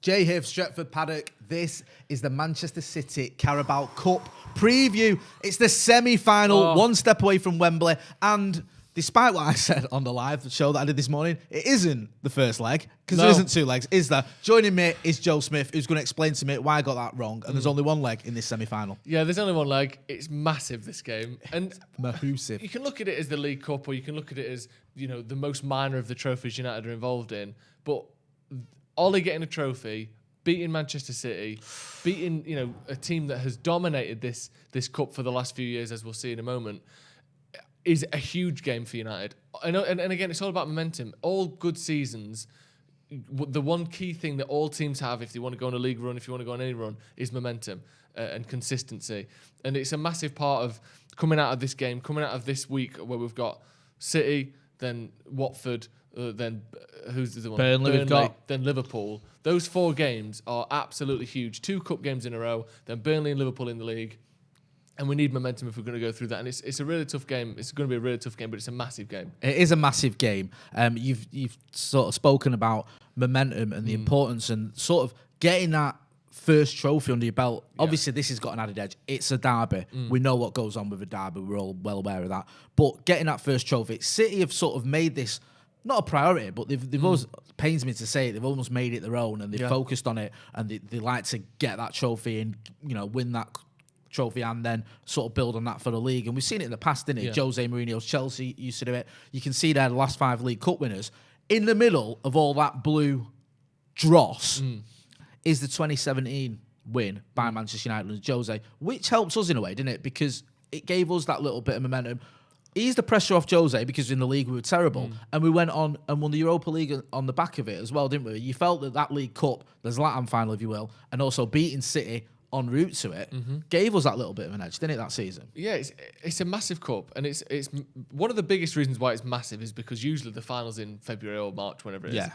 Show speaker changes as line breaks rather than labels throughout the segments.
Jay here for Stretford, Paddock. This is the Manchester City Carabao Cup preview. It's the semi-final, one step away from Wembley. And despite what I said on the live show that I did this morning, it isn't the first leg, because there isn't two legs, is there? Joining me is Joe Smith, who's going to explain to me why I got that wrong. And there's only one leg in this semi-final.
Yeah, there's only one leg. It's massive, this game. And
Massive.
You can look at it as the League Cup, or you can look at it as, you know, the most minor of the trophies United are involved in. But Ollie getting a trophy, beating Manchester City, beating, you know, a team that has dominated this cup for the last few years, as we'll see in a moment, is a huge game for United. And again, it's all about momentum. All good seasons, the one key thing that all teams have, if they want to go on a league run, if you want to go on any run, is momentum and consistency. And it's a massive part of coming out of this game, coming out of this week where we've got City, then Watford, then who's the one?
Burnley we've got.
Then Liverpool. Those 4 games are absolutely huge. 2 cup games in a row, then Burnley and Liverpool in the league. And we need momentum if we're going to go through that. And it's a really tough game. It's going to be a really tough game, but it's a massive game.
It is a massive game. You've sort of spoken about momentum and the importance and sort of getting that first trophy under your belt. Yeah. Obviously, this has got an added edge. It's a derby. We know what goes on with a derby. We're all well aware of that. But getting that first trophy, City have sort of made this not a priority, but they've always, pains me to say it, they've almost made it their own, and they've focused on it, and they like to get that trophy and, you know, win that trophy and then sort of build on that for the league. And we've seen it in the past, didn't it? Jose Mourinho's Chelsea used to do it. You can see there the last 5 League Cup winners. In the middle of all that blue dross is the 2017 win by Manchester United and Jose, which helps us in a way, didn't it? Because it gave us that little bit of momentum. Eased the pressure off Jose, because in the league we were terrible, and we went on and won the Europa League on the back of it as well, didn't we? You felt that League Cup, the Zlatan final, if you will, and also beating City en route to it, gave us that little bit of an edge, didn't it, that season?
Yeah, it's a massive cup, and it's one of the biggest reasons why it's massive is because usually the final's in February or March, whenever it is.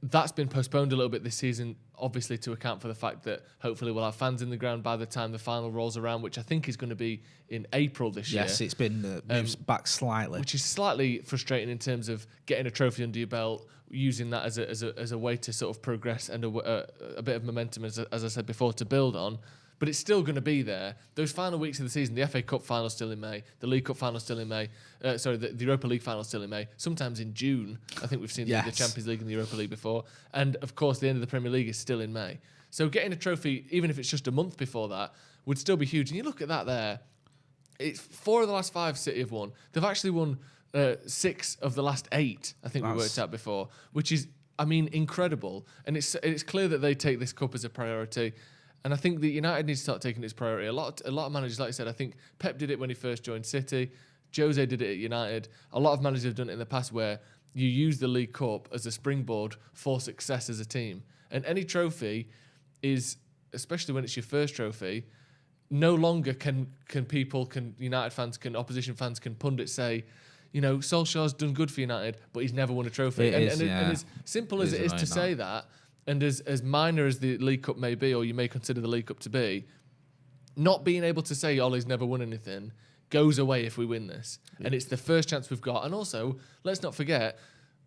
That's been postponed a little bit this season, obviously to account for the fact that hopefully we'll have fans in the ground by the time the final rolls around, which I think is going to be in April this year.
Yes, it's been moved back slightly.
Which is slightly frustrating in terms of getting a trophy under your belt, using that as a way to sort of progress and a bit of momentum, as I said before, to build on. But it's still going to be there. Those final weeks of the season, the FA Cup final still in May, the League Cup final still in May, the Europa League final still in May, sometimes in June. I think we've seen the Champions League and the Europa League before. And, of course, the end of the Premier League is still in May. So getting a trophy, even if it's just a month before that, would still be huge. And you look at that there, it's 4 of the last 5 City have won. They've actually won 6 of the last 8, I think we worked out before, which is, I mean, incredible. And it's clear that they take this cup as a priority. And I think that United needs to start taking its priority. A lot of managers, like I said, I think Pep did it when he first joined City. Jose did it at United. A lot of managers have done it in the past where you use the League Cup as a springboard for success as a team. And any trophy is, especially when it's your first trophy, no longer can United fans, opposition fans, can pundits say, you know, Solskjaer's done good for United, but he's never won a trophy. And as simple as it is to say that, and as minor as the League Cup may be, or you may consider the League Cup to be, not being able to say Ollie's never won anything goes away if we win this. And it's the first chance we've got. And also, let's not forget,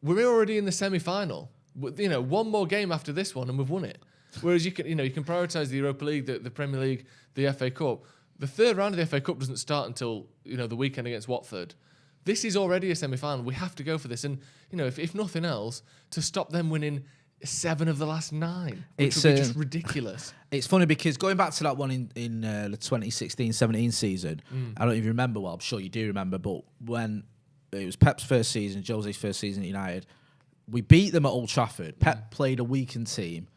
we're already in the semi-final. You know, one more game after this one and we've won it. Whereas you can prioritise the Europa League, the Premier League, the FA Cup. The third round of the FA Cup doesn't start until, you know, the weekend against Watford. This is already a semi-final. We have to go for this. And, you know, if nothing else, to stop them winning 7 of the last 9, which would be just ridiculous.
It's funny because going back to that one in the 2016-17 season, I don't even remember, well, I'm sure you do remember, but when it was Pep's first season, Jose's first season at United, we beat them at Old Trafford. Pep played a weakened team.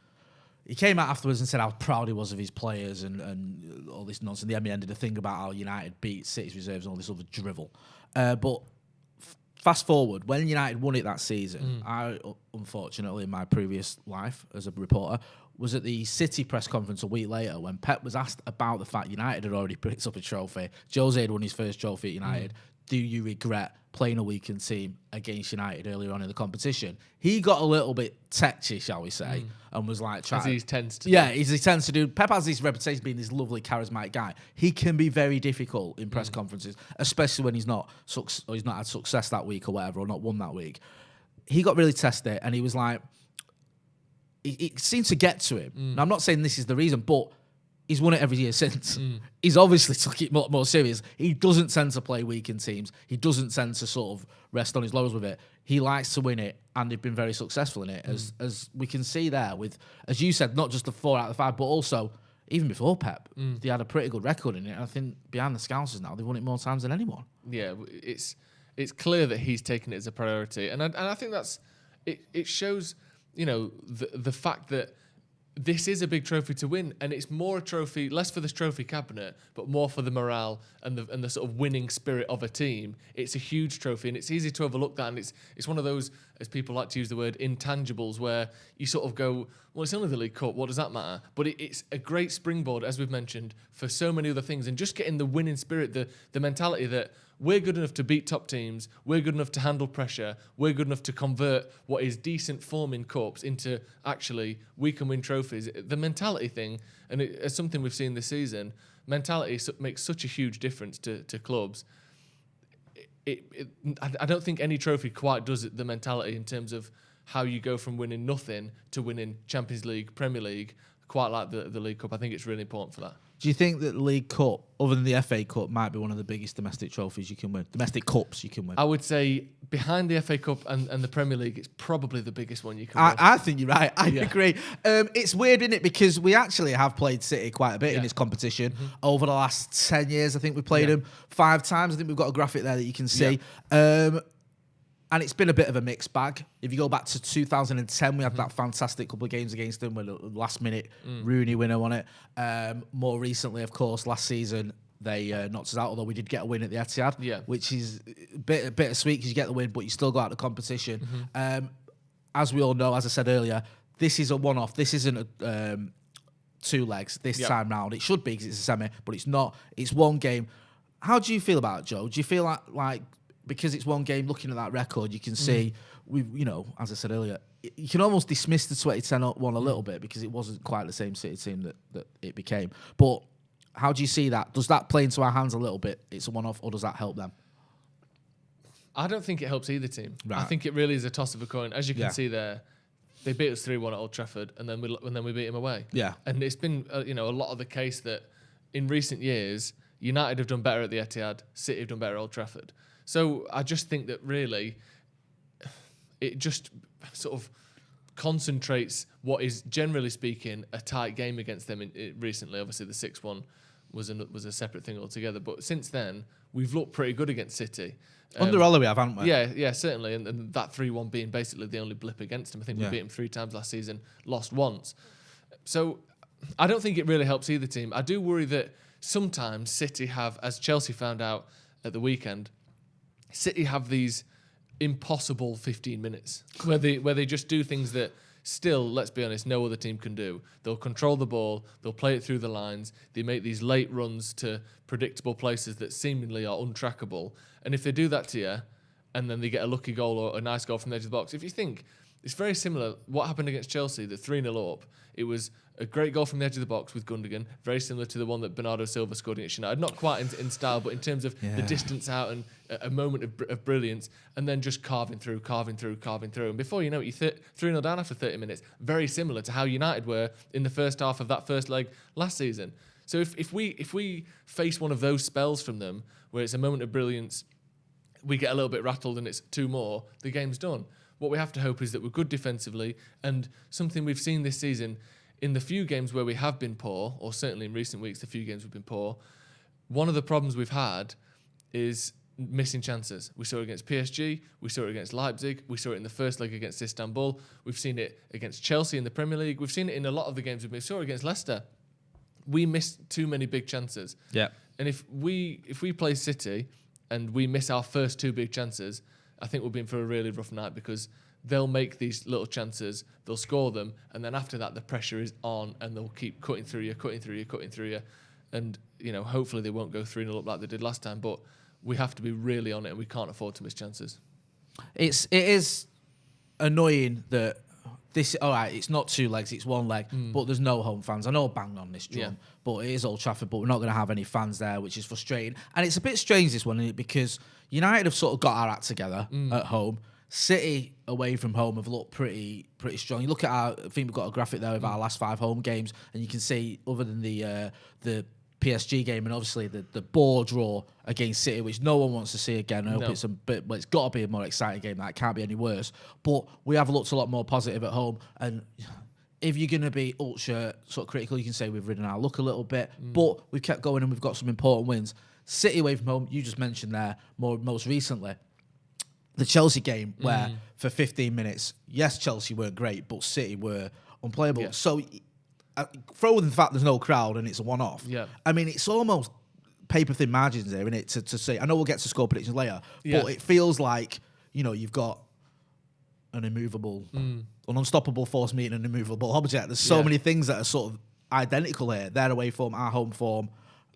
He came out afterwards and said how proud he was of his players and all this nonsense. The ended the thing about how United beat City's reserves and all this other drivel. But fast forward, when United won it that season, I, unfortunately, in my previous life as a reporter, was at the City press conference a week later when Pep was asked about the fact United had already picked up a trophy. Jose had won his first trophy at United. Do you regret playing a weakened team against United earlier on in the competition? He got a little bit tetchy, shall we say, and was like trying.
As he tends to.
Yeah, he tends to do. Pep has this reputation of being this lovely, charismatic guy. He can be very difficult in press conferences, especially when he's not had success that week or whatever, or not won that week. He got really tested, and he was like, it seemed to get to him. Now, I'm not saying this is the reason, but he's won it every year since. He's obviously took it more serious. He doesn't tend to play weak in teams. He doesn't tend to sort of rest on his laurels with it. He likes to win it, and they've been very successful in it, as we can see there with, as you said, not just the 4 out of 5, but also even before Pep, they had a pretty good record in it. I think behind the Scousers now, they've won it more times than anyone.
Yeah, it's clear that he's taken it as a priority, and I think that's it shows, the fact that this is a big trophy to win, and it's more a trophy, less for this trophy cabinet, but more for the morale and the sort of winning spirit of a team. It's a huge trophy, and it's easy to overlook that, and it's one of those, as people like to use the word, intangibles, where you sort of go, well, it's only the League Cup, what does that matter? But it's a great springboard, as we've mentioned, for so many other things, and just getting the winning spirit, the mentality that we're good enough to beat top teams, we're good enough to handle pressure, we're good enough to convert what is decent form in cups into actually we can win trophies. The mentality thing, and it's something we've seen this season, mentality makes such a huge difference to clubs. I don't think any trophy quite does it, the mentality, in terms of how you go from winning nothing to winning Champions League, Premier League, quite like the League Cup. I think it's really important for that.
Do you think that the League Cup, other than the FA Cup, might be one of the biggest domestic trophies you can win? Domestic cups you can win?
I would say behind the FA Cup and the Premier League, it's probably the biggest one you can win.
I think you're right. I agree. It's weird, isn't it? Because we actually have played City quite a bit in this competition. Over the last 10 years, I think we played them 5 times. I think we've got a graphic there that you can see. And it's been a bit of a mixed bag. If you go back to 2010, we had that fantastic couple of games against them with a last-minute Rooney winner on it. More recently, of course, last season, they knocked us out, although we did get a win at the Etihad, which is a bit sweet because you get the win, but you still go out of the competition. As we all know, as I said earlier, this is a one-off. This isn't a 2 legs this time round. It should be because it's a semi, but it's not. It's one game. How do you feel about it, Joe? Do you feel like because it's one game, looking at that record, you can see, as I said earlier, you can almost dismiss the 2010 one a little bit because it wasn't quite the same City team that it became. But how do you see that? Does that play into our hands a little bit? It's a one-off, or does that help them?
I don't think it helps either team.
Right.
I think it really is a toss of a coin. As you can see there, they beat us 3-1 at Old Trafford, and then we beat them away. Yeah. And it's been a lot of the case that in recent years, United have done better at the Etihad, City have done better at Old Trafford. So I just think that really it just sort of concentrates what is, generally speaking, a tight game against them recently. Obviously, the 6-1 was a separate thing altogether. But since then, we've looked pretty good against City.
Under Ole we have, haven't we?
Yeah, certainly. And that 3-1 being basically the only blip against them. I think we beat them 3 times last season, lost once. So I don't think it really helps either team. I do worry that sometimes City have, as Chelsea found out at the weekend, City have these impossible 15 minutes where they just do things that still, let's be honest, no other team can do. They'll control the ball, they'll play it through the lines, they make these late runs to predictable places that seemingly are untrackable. And if they do that to you, and then they get a lucky goal or a nice goal from the edge of the box, if you think, it's very similar. What happened against Chelsea, the 3-0 up, it was a great goal from the edge of the box with Gundogan, very similar to the one that Bernardo Silva scored against United. Not quite in style, but in terms of the distance out and a moment of brilliance, and then just carving through. And before you know it, you're 3-0 down after 30 minutes. Very similar to how United were in the first half of that first leg last season. So if we face one of those spells from them, where it's a moment of brilliance, we get a little bit rattled and it's 2 more, the game's done. What we have to hope is that we're good defensively, and something we've seen this season, in the few games where we have been poor, or certainly in recent weeks, the few games we've been poor, one of the problems we've had is missing chances. We saw it against PSG, we saw it against Leipzig, we saw it in the first leg against Istanbul, we've seen it against Chelsea in the Premier League, we've seen it in a lot of the games we saw it against Leicester. We missed too many big chances. Yeah. And if we play City and we miss our first 2 big chances, I think we'll be in for a really rough night, because they'll make these little chances, they'll score them, and then after that the pressure is on, and they'll keep cutting through you. And hopefully they won't go 3-0 up like they did last time, but we have to be really on it, and we can't afford to miss chances.
It is annoying that this, all right, it's not 2 legs, it's 1 leg, but there's no home fans. I know I banged on this drum, but it is Old Trafford, but we're not going to have any fans there, which is frustrating. And it's a bit strange, this one, isn't it? Because United have sort of got our act together at home. City away from home have looked pretty strong. You look at I think we've got a graphic there of our last 5 home games, and you can see other than the PSG game and obviously the ball draw against City, which no one wants to see again. I hope it's a bit, but it's got to be a more exciting game. That can't be any worse. But we have looked a lot more positive at home, and if you're going to be ultra sort of critical, you can say we've ridden our luck a little bit, but we've kept going and we've got some important wins. City away from home, you just mentioned there most recently. The Chelsea game where for 15 minutes, yes, Chelsea weren't great, but City were unplayable. Yeah. So throw in the fact there's no crowd and it's a one-off. Yeah. I mean, it's almost paper-thin margins there, isn't it, to say, I know we'll get to score predictions later, but it feels like, you've got an immovable, an unstoppable force meeting an immovable object. There's so many things that are sort of identical here. Their away form, our home form,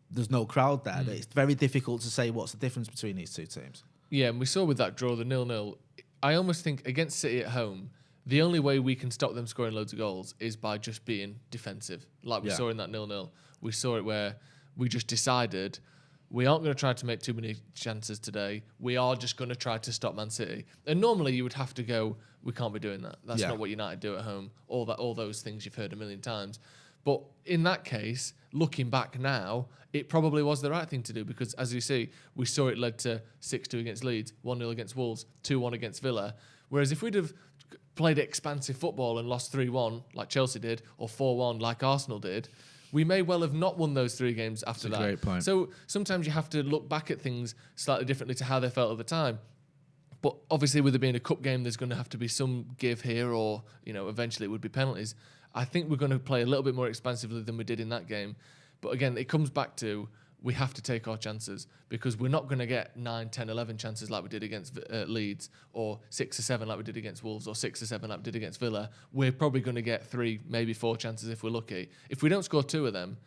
there's no crowd there. It's very difficult to say what's the difference between these two teams.
Yeah, and we saw with that draw, the 0-0, I almost think against City at home, the only way we can stop them scoring loads of goals is by just being defensive. Like we saw in that 0-0. We saw it where we just decided we aren't going to try to make too many chances today. We are just going to try to stop Man City. And normally you would have to go, we can't be doing that. That's not what United do at home. All those things you've heard a million times. But in that case, looking back now, it probably was the right thing to do because, as you see, we saw it led to 6-2 against Leeds, 1-0 against Wolves, 2-1 against Villa. Whereas if we'd have played expansive football and lost 3-1 like Chelsea did, or 4-1 like Arsenal did, we may well have not won those 3 games after that. Great point. So sometimes you have to look back at things slightly differently to how they felt at the time. But obviously, with it being a cup game, there's going to have to be some give here, or eventually it would be penalties. I think we're going to play a little bit more expansively than we did in that game. But again, it comes back to we have to take our chances because we're not going to get 9, 10, 11 chances like we did against Leeds, or 6 or 7 like we did against Wolves, or 6 or 7 like we did against Villa. We're probably going to get 3, maybe 4 chances if we're lucky. If we don't score 2 of them,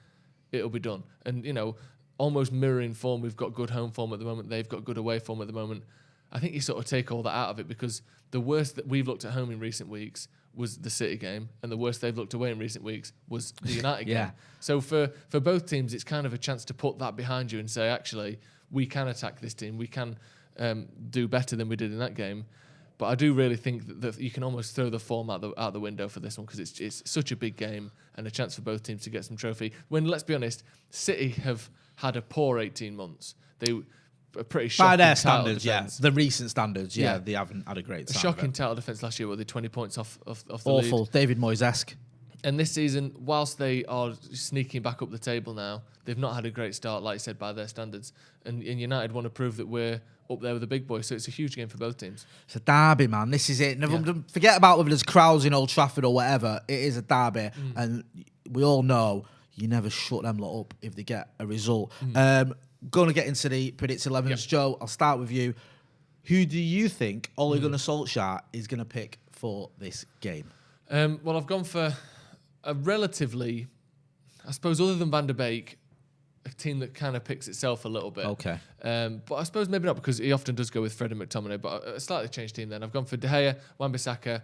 it'll be done. And, almost mirroring form, we've got good home form at the moment. They've got good away form at the moment. I think you sort of take all that out of it because the worst that we've looked at home in recent weeks was the City game, and the worst they've looked away in recent weeks was the United game. So for both teams, it's kind of a chance to put that behind you and say, actually, we can attack this team. We can do better than we did in that game. But I do really think that you can almost throw the form out the window for this one because it's such a big game and a chance for both teams to get some trophy. When, let's be honest, City have had a poor 18 months. They a pretty shocking
by their standards,
defense.
The recent standards, they haven't had a great time.
Shocking title defense last year, were they 20 points off the
awful
lead.
David Moyes-esque.
And this season, whilst they are sneaking back up the table now, they've not had a great start, like you said, by their standards. And United want to prove that we're up there with the big boys, so it's a huge game for both teams.
It's a derby, man. This is it. Forget about whether there's crowds in Old Trafford or whatever. It is a derby, and we all know you never shut them lot up if they get a result. Going to get into the predicted 11s. Yep. Joe, I'll start with you. Who do you think Ole Gunnar Solskjaer is going to pick for this game?
Well, I've gone for a relatively, I suppose, other than Van der Beek, a team that kind of picks itself a little bit.
Okay.
But I suppose maybe not because he often does go with Fred and McTominay, but a slightly changed team then. I've gone for De Gea, Wan-Bissaka,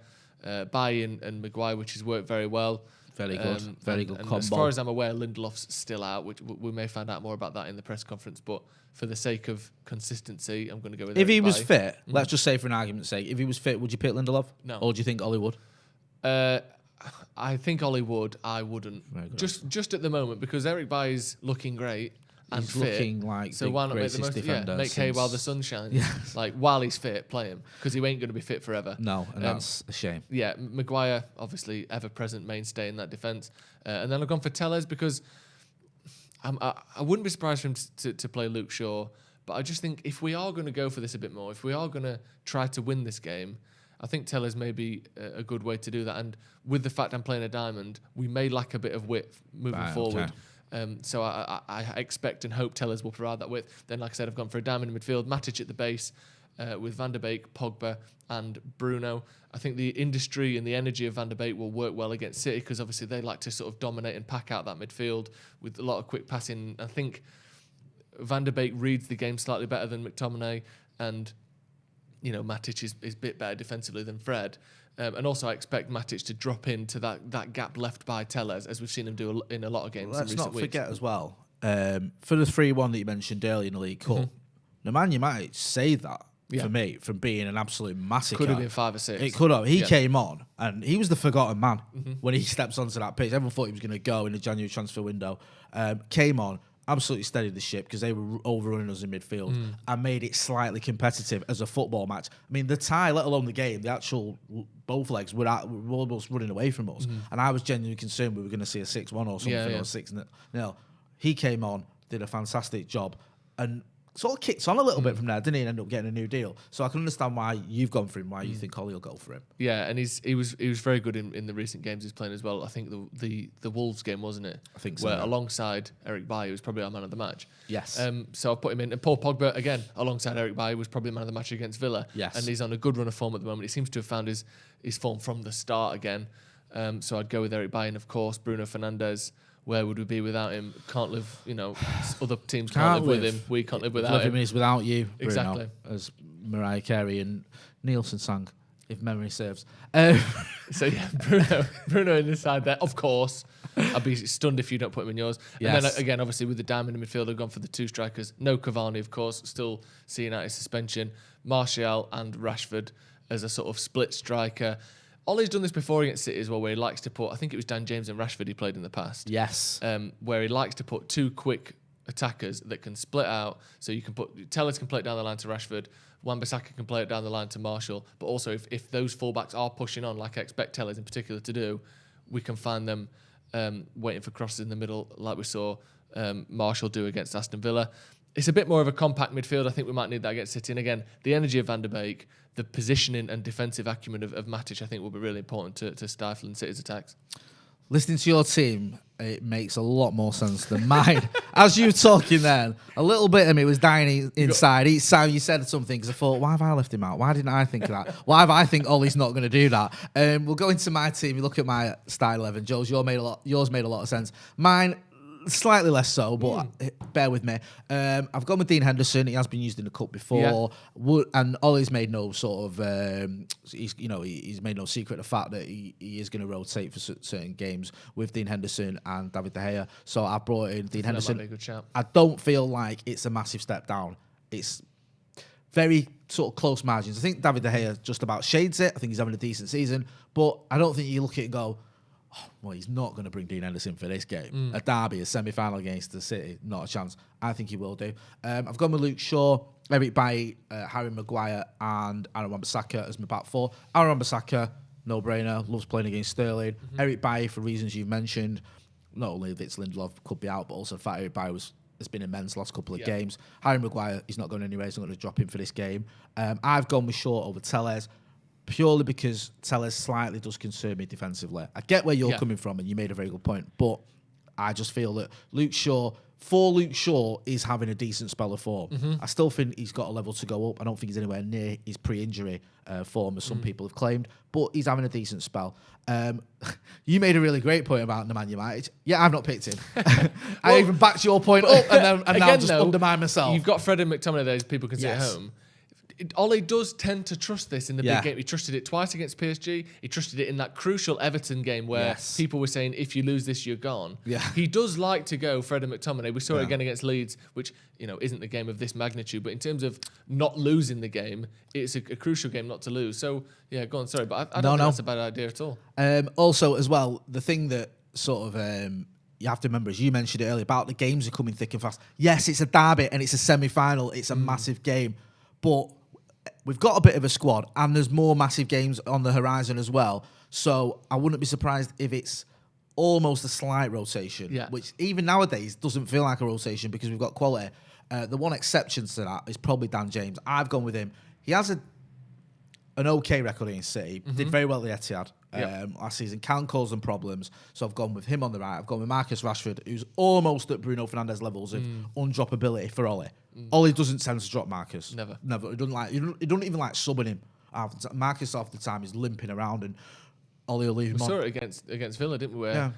Bailly and Maguire, which has worked very well.
Very good. Very good combo.
As far as I'm aware, Lindelof's still out, which we may find out more about that in the press conference. But for the sake of consistency, I'm going to go with
If he was fit, let's just say for an argument's sake, if he was fit, would you pick Lindelof?
No.
Or do you think Ollie would?
I think Ollie would. I wouldn't. Just at the moment, because Eric Bailly's looking great. And
he's
fit,
looking like
so why not make the most?
Defender
make hay while the sun shines. Yes. Like while he's fit, play him because he ain't going to be fit forever.
No, and that's a shame.
Yeah, Maguire obviously ever-present mainstay in that defence, and then I've gone for Telles because I wouldn't be surprised for him to play Luke Shaw, but I just think if we are going to go for this a bit more, if we are going to try to win this game, I think Telles may be a good way to do that. And with the fact I'm playing a diamond, we may lack a bit of width moving forward. Okay. So I expect and hope Tellers will provide that width. Then, like I said, I've gone for a diamond in midfield, Matic at the base, with Van der Beek, Pogba and Bruno. I think the industry and the energy of Van der Beek will work well against City because obviously they like to sort of dominate and pack out that midfield with a lot of quick passing. I think Van der Beek reads the game slightly better than McTominay, and Matic is a bit better defensively than Fred. And also I expect Matic to drop into that gap left by Telles, as we've seen him do in a lot of games in recent weeks.
Let's not forget as well, for the 3-1 that you mentioned earlier in the League Cup, Nemanja Matic saved that for me from being an absolute massacre.
Could have been 5 or 6.
It could have. He came on and he was the forgotten man when he steps onto that pitch. Everyone thought he was going to go in the January transfer window. Came on, absolutely steadied the ship because they were overrunning us in midfield and made it slightly competitive as a football match. I mean, the tie, let alone the game, the actual both legs were almost running away from us. And I was genuinely concerned we were going to see a 6-1 or something or 6-0. He came on, did a fantastic job and sort of kicked on a little bit from there, didn't he? And ended up getting a new deal. So I can understand why you've gone for him, why you think Ollie will go for him.
Yeah, and he was very good in the recent games he's playing as well. I think the Wolves game, wasn't it?
I think so.
Where alongside Eric Bailly was probably our man of the match.
Yes.
So I've put him in. And Paul Pogba, again, alongside Eric Bailly, was probably man of the match against Villa.
Yes.
And he's on a good run of form at the moment. He seems to have found his form from the start again. So I'd go with Eric Bailly and, of course, Bruno Fernandes. Where would we be without him? Can't live, other teams can't live with him. We can't live without him.
Is without you, Bruno,
exactly.
As Mariah Carey and Nielsen sang, if memory serves.
So yeah, Bruno in the side there, of course. I'd be stunned if you don't put him in yours.
Yes.
And then again, obviously with the diamond in midfield, I've gone for the 2 strikers. No Cavani, of course, still seeing out his suspension. Martial and Rashford as a sort of split striker. Ollie's done this before against City as well, where he likes to put, I think it was Dan James and Rashford he played in the past.
Yes.
Where he likes to put 2 quick attackers that can split out. So you can Tellers can play it down the line to Rashford, Wan-Bissaka can play it down the line to Martial. But also if those fullbacks are pushing on, like I expect Tellers in particular to do, we can find them waiting for crosses in the middle, like we saw Martial do against Aston Villa. It's a bit more of a compact midfield. I think we might need that against City. And again, the energy of Van der Beek, the positioning and defensive acumen of Matic, I think will be really important to stifling City's attacks.
Listening to your team, it makes a lot more sense than mine. As you were talking then, a little bit of me was dying inside. Each time you said something, because I thought, why have I left him out? Why didn't I think of that? Why have I think Ollie's not going to do that? We'll go into my team. You look at my style 11. Joe's, yours made a lot of sense. Mine, slightly less so, but bear with me. I've gone with Dean Henderson. He has been used in the cup before, and Ollie's made no sort of he's made no secret of the fact that he is going to rotate for certain games with Dean Henderson and David De Gea. So I brought in Dean Henderson.
That might be a good shout.
I don't feel like it's a massive step down. It's very sort of close margins. I think David De Gea just about shades it. I think he's having a decent season, but I don't think you look at it and go, well, he's not going to bring Dean Henderson for this game. A derby, a semi-final against the City, not a chance. I think he will do. I've gone with Luke Shaw, Eric Bailly, Harry Maguire, and Aaron Wan-Bissaka as my back 4. Aaron Wan-Bissaka, no-brainer, loves playing against Sterling. Eric Bailly, for reasons you've mentioned, not only that Lindelof could be out, but also the fact Eric Bailly has been immense last couple of games. Harry Maguire, he's not going anywhere, so I'm going to drop him for this game. I've gone with Shaw over Tellez, purely because Tellez slightly does concern me defensively. I get where you're coming from, and you made a very good point, but I just feel that Luke Shaw is having a decent spell of form. I still think he's got a level to go up. I don't think he's anywhere near his pre-injury form, as some people have claimed, but he's having a decent spell. You made a really great point about Nemanja Matic. Yeah, I've not picked him. I even backed your point up and now just undermine myself.
You've got Fred and McTominay there, as people can see at home. Ollie does tend to trust this in the big game. He trusted it twice against PSG. He trusted it in that crucial Everton game where people were saying, if you lose this, you're gone.
Yeah.
He does like to go Fred and McTominay. We saw it again against Leeds, which isn't the game of this magnitude. But in terms of not losing the game, it's a crucial game not to lose. So, go on. Sorry, but I don't think that's a bad idea at all.
Also, as well, the thing that sort of... you have to remember, as you mentioned earlier, about the games are coming thick and fast. Yes, it's a derby and it's a semi-final. It's a massive game. But... we've got a bit of a squad, and there's more massive games on the horizon as well. So I wouldn't be surprised if it's almost a slight rotation, which even nowadays doesn't feel like a rotation because we've got quality. The one exception to that is probably Dan James. I've gone with him. He has an okay record against City. Did very well at the Etihad last season. Can cause them problems. So I've gone with him on the right. I've gone with Marcus Rashford, who's almost at Bruno Fernandes levels of undroppability for Ollie. Ollie doesn't tend to drop Marcus. Never. He doesn't even like subbing him. Marcus half the time is limping around, and Ollie will leave him on.
We saw it against Villa, didn't we? Where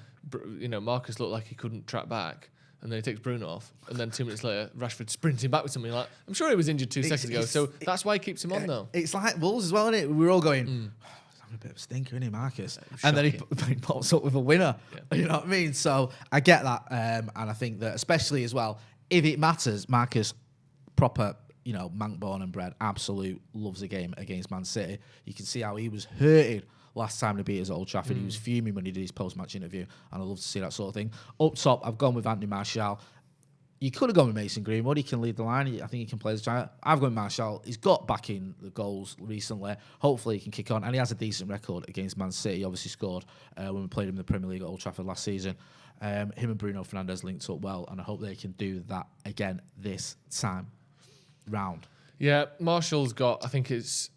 Marcus looked like he couldn't track back, and then he takes Bruno off, and then 2 minutes later, Rashford sprinting back with something like, I'm sure he was injured 2 seconds ago, so that's why he keeps him on though.
It's like Wolves as well, isn't it? We're all going, he's having a bit of a stinker, isn't he, Marcus? And then he pops up with a winner. You know what I mean? So I get that, and I think that especially as well, if it matters, Marcus, proper Mank born and bred, absolute loves the game against Man City. You can see how he was hurting last time they beat us at Old Trafford. He was fuming when he did his post-match interview, and I love to see that sort of thing. Up top, I've gone with Anthony Martial. You could have gone with Mason Greenwood. He can lead the line. I think he can play as a giant. I've gone with Martial. He's got back in the goals recently. Hopefully he can kick on. And he has a decent record against Man City. He obviously scored when we played him in the Premier League at Old Trafford last season. Him and Bruno Fernandes linked up well, and I hope they can do that again this time round.
Yeah, Martial's got, I think it's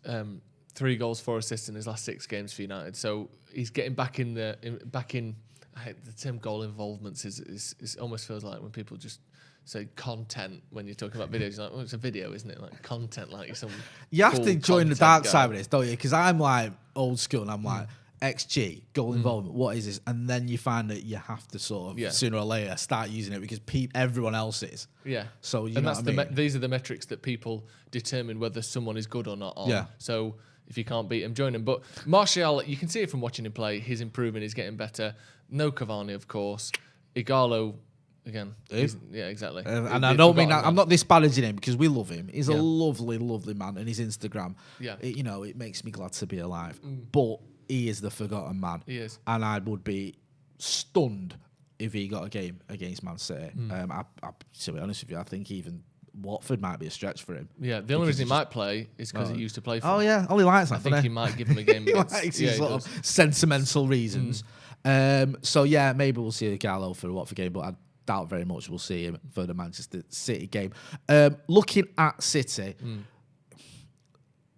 3 goals, 4 assists in his last 6 games for United. So he's getting back in. I hate the term goal involvements is almost feels like when people just say content when you're talking about videos. You're like, well, it's a video, isn't it? Like content, like you're some.
You have to join the dark side of this, don't you? Because I'm like old school, and I'm like XG goal involvement. What is this? And then you find that you have to sort of sooner or later start using it because everyone else is.
Yeah.
So
and that's these are the metrics that people determine whether someone is good or not on. Yeah. So if you can't beat him, join him. But Martial, you can see it from watching him play. He's improving. He's getting better. No Cavani, of course. Igalo. Again, yeah, exactly.
And I don't mean that, I'm not disparaging him because we love him. He's a lovely, lovely man, and his Instagram, it makes me glad to be alive. But he is the forgotten man.
He is,
and I would be stunned if he got a game against Man City. To be honest with you, I think even Watford might be a stretch for him.
Yeah, the only reason he might play is because he used to play for.
Oh yeah, only likes that.
I think he might give him a game.
He likes his sort of sentimental reasons. So yeah, maybe we'll see a Gallo for a Watford game, but I doubt very much we'll see him for the Manchester City game. Looking at City,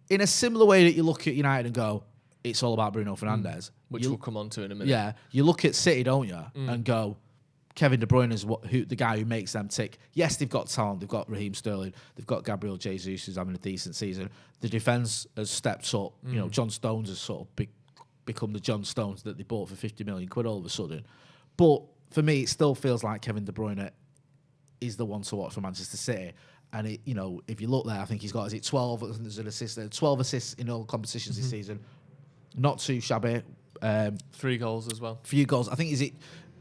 in a similar way that you look at United and go, it's all about Bruno Fernandes.
Which we'll come on to in a minute.
Yeah, you look at City, don't you, and go, Kevin De Bruyne is the guy who makes them tick. Yes, they've got talent. They've got Raheem Sterling. They've got Gabriel Jesus, who's having a decent season. The defence has stepped up. John Stones has sort of become the John Stones that they bought for 50 million quid all of a sudden. But for me, it still feels like Kevin De Bruyne is the one to watch for Manchester City. And if you look there, I think he's got 12. I think there's an assist there, 12 assists in all competitions this season. Not too shabby.
3 goals as well.
Few goals. I think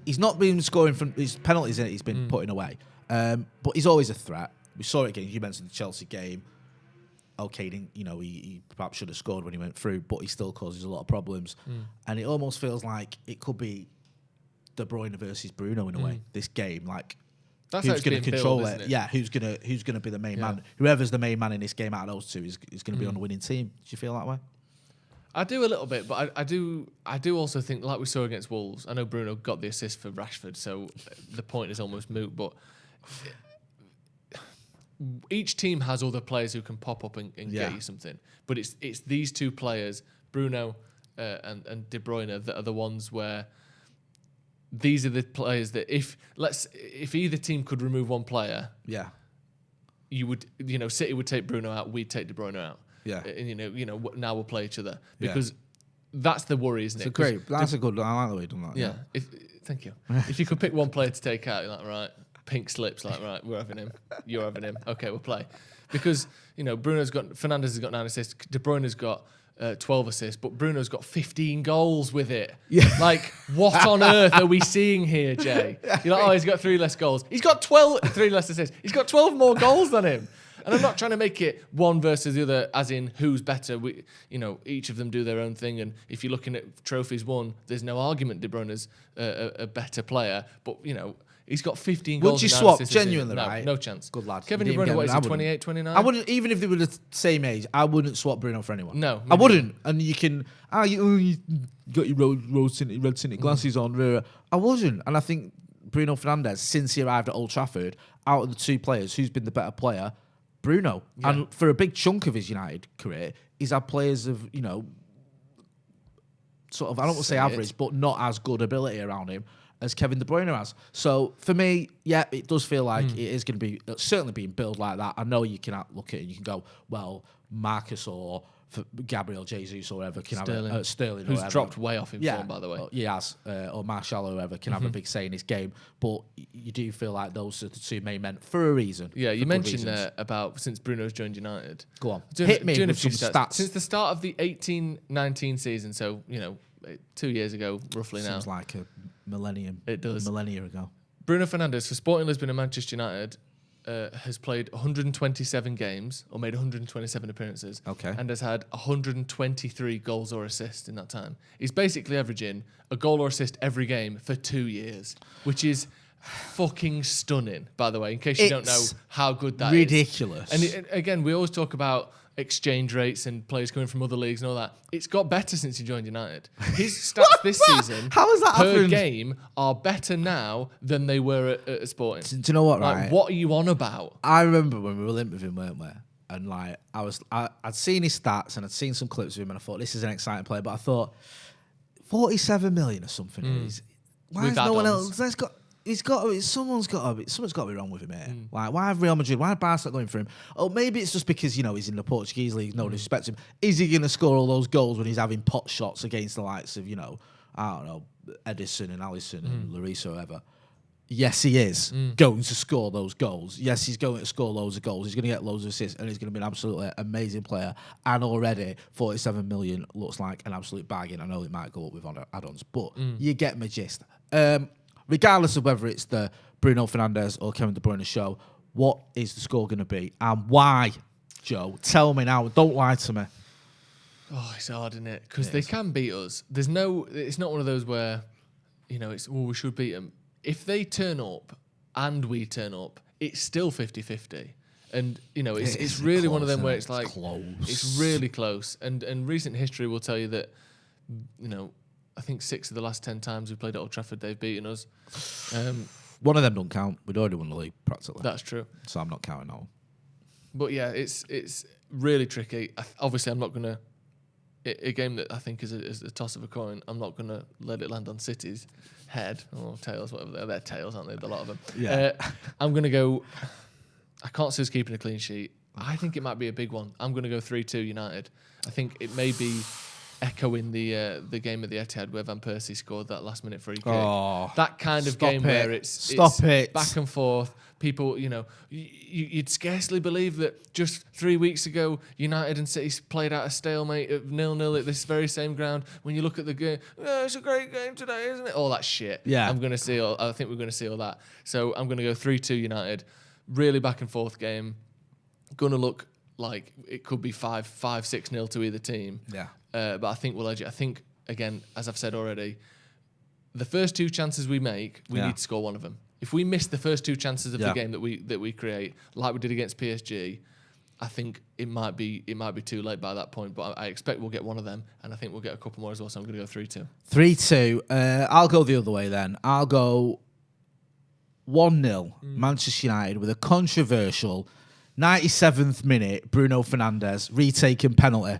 he's not been scoring from his penalties in it. He's been putting away, but he's always a threat. We saw it again. You mentioned the Chelsea game. Okay, he perhaps should have scored when he went through, but he still causes a lot of problems. And it almost feels like it could be De Bruyne versus Bruno in a way. This game, like
that's
who's going to control it?
It?
Yeah, who's going to be the main man? Whoever's the main man in this game out of those two is going to be on the winning team. Do you feel that way?
I do a little bit, but I do also think, like we saw against Wolves, I know Bruno got the assist for Rashford, so the point is almost moot, but each team has other players who can pop up and get you something. But it's these 2 players, Bruno and De Bruyne, that are the ones where these are the players that if either team could remove one player, you would, City would take Bruno out, we'd take De Bruyne out.
Yeah,
and now we'll play each other because that's the worry, isn't it?
That's a good. I like the way you've done that.
Yeah, thank you. If you could pick one player to take out, you're like, right, pink slips, like, right, we're having him, you're having him. Okay, we'll play because Fernandes has got 9 assists, De Bruyne's got 12 assists, but Bruno's got 15 goals with it. Yeah. Like, what on earth are we seeing here, Jay? You're like, he's got 3 less goals. He's got 3 less assists. He's got 12 more goals than him. And I'm not trying to make it one versus the other, as in who's better. Each of them do their own thing. And if you're looking at trophies won, there's no argument De Bruyne's a better player. But, he's got 15 goals.
Would you swap genuinely, right?
No chance.
Good lad.
Kevin De Bruyne, what is he, 28, 29?
I wouldn't, even if they were the same age, I wouldn't swap Bruno for anyone.
No.
I wouldn't. And you can, you got your red tinted glasses on. I wouldn't. And I think Bruno Fernandes, since he arrived at Old Trafford, out of the 2 players, who's been the better player? Bruno. Yeah. And for a big chunk of his United career, he's had players of, sort of, I don't want to say average, but not as good ability around him as Kevin De Bruyne has. So for me, it does feel like it is going to be certainly being built like that. I know you can look at it and you can go, well, Marcus or Gabriel Jesus or whoever can have Sterling,
who's dropped way off in form, by the way.
He has, or Martial or whoever can have a big say in his game. But you do feel like those are the 2 main men for a reason.
Yeah, you mentioned about since Bruno's joined United.
Go on, hit me with some stats.
Since the start of the 18-19 season, so 2 years ago, roughly now.
Seems like a millennium.
It does.
A millennia ago.
Bruno Fernandes for Sporting Lisbon and Manchester United has played 127 games or made 127 appearances.
Okay.
And has had 123 goals or assists in that time. He's basically averaging a goal or assist every game for 2 years, which is fucking stunning, by the way, in case you don't know how good that
ridiculous.
is. And again, we always talk about exchange rates and players coming from other leagues and all that. It's got better since he joined United. His stats this season
How has that
per
happened?
game are better now than they were at Sporting.
Do you know what,
Like,
right?
what are you on about?
I remember when we were linked with him, weren't we? And like I'd seen his stats and I'd seen some clips of him and I thought this is an exciting player, but I thought 47 million or something is why
With
is no one
add-ons.
else? Someone's got to be wrong with him here. Like, why have Real Madrid? Why are Barca not going for him? Oh, maybe it's just because he's in the Portuguese league. No disrespect to him. Is he going to score all those goals when he's having pot shots against the likes of I don't know, Edison and Alisson and Larissa or whatever? Yes, he is going to score those goals. Yes, he's going to score loads of goals. He's going to get loads of assists, and he's going to be an absolutely amazing player. And already, 47 million looks like an absolute bargain. I know it might go up with add-ons, but you get my gist. Regardless of whether it's the Bruno Fernandes or Kevin De Bruyne show, what is the score going to be? And why, Joe? Tell me now. Don't lie to me.
Oh, it's hard, isn't it? Because they can beat us. It's not one of those where, we should beat them. If they turn up and we turn up, it's still 50-50. And, it's really one of them where it's like, it's really close. And recent history will tell you that, I think 6 of the last 10 times we played at Old Trafford, they've beaten us.
One of them don't count. We'd already won the league, practically.
That's true.
So I'm not counting that one.
But yeah, it's really tricky. Obviously, I'm not going to... A game that I think is a toss of a coin, I'm not going to let it land on City's head or tails, whatever they're tails, aren't they? A lot of them.
Yeah.
I'm going to go... I can't see us keeping a clean sheet. I think it might be a big one. I'm going to go 3-2 United. I think it may be echoing the game at the Etihad where Van Persie scored that last-minute free kick.
Oh,
that kind of game where it's back and forth. People, you'd scarcely believe that just 3 weeks ago, United and City played out a stalemate of 0-0 at this very same ground. When you look at the game, it's a great game today, isn't it? All that shit.
Yeah.
I think we're going to see all that. So I'm going to go 3-2 United. Really back and forth game. Going to look like it could be 5-6-0 to either team.
Yeah.
But I think we'll edge it. I think, again, as I've said already, the first 2 chances we make, we need to score one of them. If we miss the first 2 chances of the game that we create, like we did against PSG, I think it might be too late by that point. But I expect we'll get one of them, and I think we'll get a couple more as well. So I'm going to go 3-2.
3-2. I'll go the other way then. I'll go 1-0 Manchester United with a controversial 97th minute Bruno Fernandes retaken penalty.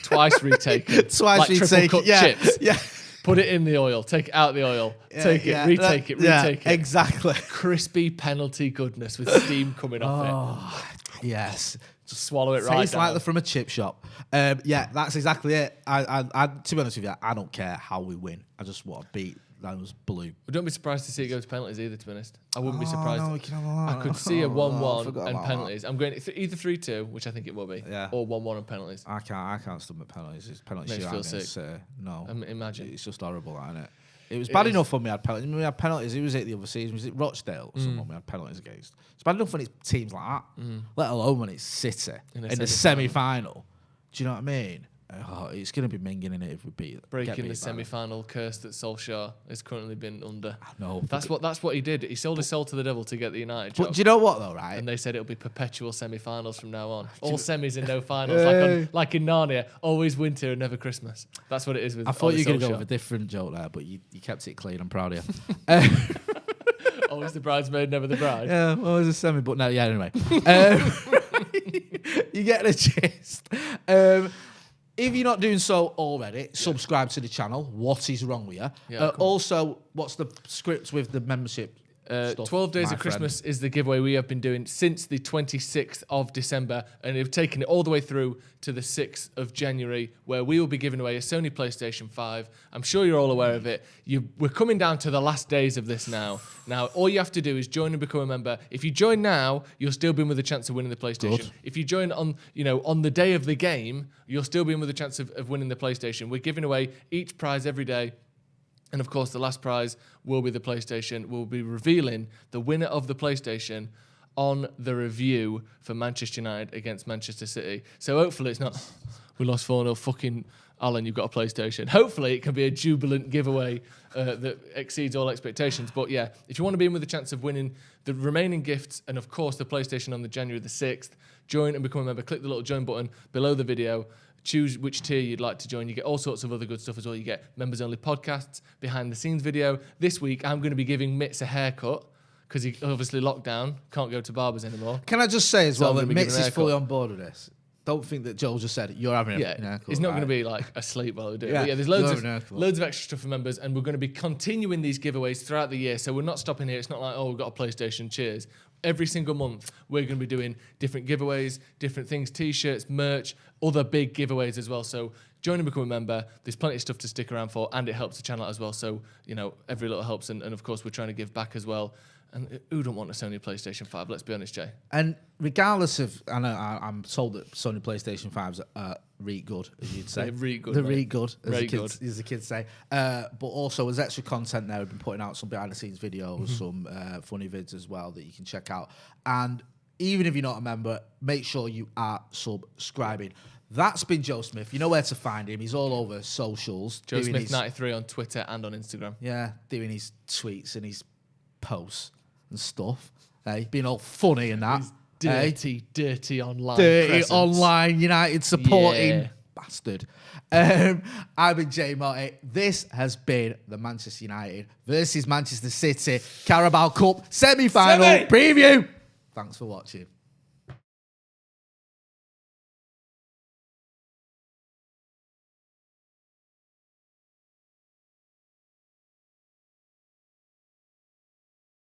Twice retaken.
Twice
like triple
retaken.
cut chips.
Yeah.
Put it in the oil. Take it out the oil. Take it. Retake it. Retake it.
Exactly.
Crispy penalty goodness with steam coming off it.
Yes.
Just swallow it right
Tastes
down.
like they're from a chip shop. Yeah, that's exactly it. I to be honest with you, I don't care how we win. I just want to beat those blue.
Well, don't be surprised to see it go to penalties either, to be honest. I wouldn't be surprised.
No,
I could see a 1-1 and
about
penalties. I'm going either 3-2, which I think it will be, or 1-1 and penalties.
I can't stomach penalties. It's penalty
Makes you
shootout
feel sick.
No.
Imagine.
It's just horrible, isn't it? It was bad enough when we had penalties. We had penalties. It was it the other season. Was it Rochdale or someone we had penalties against? It's bad enough when it's teams like that, let alone when it's City in the semi-final. Do you know what I mean? It's going to be minging in it if we beat.
Breaking the semi-final curse that Solskjaer has currently been under.
No,
that's what he did. He sold his soul to the devil to get the United job.
But do you know what though, right?
And they said it'll be perpetual semi-finals from now on. All semis and no finals, like in Narnia. Always winter and never Christmas. That's what it is with.
I thought you were going to go with a different joke there, but you kept it clean. I'm proud of you.
Always the bridesmaid, never the bride.
Yeah, always a semi, but no, yeah. Anyway, you get the gist. If you're not doing so already, subscribe to the channel. What is wrong with you? Yeah, also, what's the script with the membership?
12 Days of Christmas is the giveaway we have been doing since the 26th of December, and we've taken it all the way through to the 6th of January, where we will be giving away a Sony PlayStation 5. I'm sure you're all aware of it. We're coming down to the last days of this now. Now, all you have to do is join and become a member. If you join now, you'll still be in with a chance of winning the PlayStation. Good. If you join on the day of the game, you'll still be in with a chance of winning the PlayStation. We're giving away each prize every day. And of course, the last prize will be the PlayStation. We'll be revealing the winner of the PlayStation on the review for Manchester United against Manchester City. So hopefully it's not, we lost 4-0, fucking Alan, you've got a PlayStation. Hopefully it can be a jubilant giveaway that exceeds all expectations. But yeah, if you want to be in with a chance of winning the remaining gifts and of course the PlayStation on the January the 6th, join and become a member. Click the little join button below the video. Choose which tier you'd like to join. You get all sorts of other good stuff as well. You get members-only podcasts, behind-the-scenes video. This week, I'm going to be giving Mitz a haircut because he obviously locked down, can't go to barbers anymore.
Can I just say as well that Mitz is fully on board with this? Don't think that Joel just said you're having a haircut.
He's not going to be like asleep while we do it. Yeah, there's loads of extra stuff for members, and we're going to be continuing these giveaways throughout the year. So we're not stopping here. It's not like, oh, we've got a PlayStation, cheers. Every single month, we're going to be doing different giveaways, different things, T-shirts, merch, other big giveaways as well. So join and become a member. There's plenty of stuff to stick around for, and it helps the channel as well. So, you know, every little helps. And of course, we're trying to give back as well. And who don't want a Sony PlayStation 5? Let's be honest, Jay.
And regardless of, I know I'm told that Sony PlayStation 5s are really good, as you'd say.
They're really good.
They're really good,
as
the kids say. But also, there's extra content there. We've been putting out some behind-the-scenes videos, some funny vids as well that you can check out. And even if you're not a member, make sure you are subscribing. That's been Joe Smith. You know where to find him. He's all over socials.
Joe Smith 93 on Twitter and on Instagram.
Yeah, doing his tweets and his posts and stuff. Being all funny and that.
He's dirty online.
Dirty
presence.
Online United supporting bastard. I've been Jay Motti. This has been the Manchester United versus Manchester City Carabao Cup semi-final preview. Thanks for watching.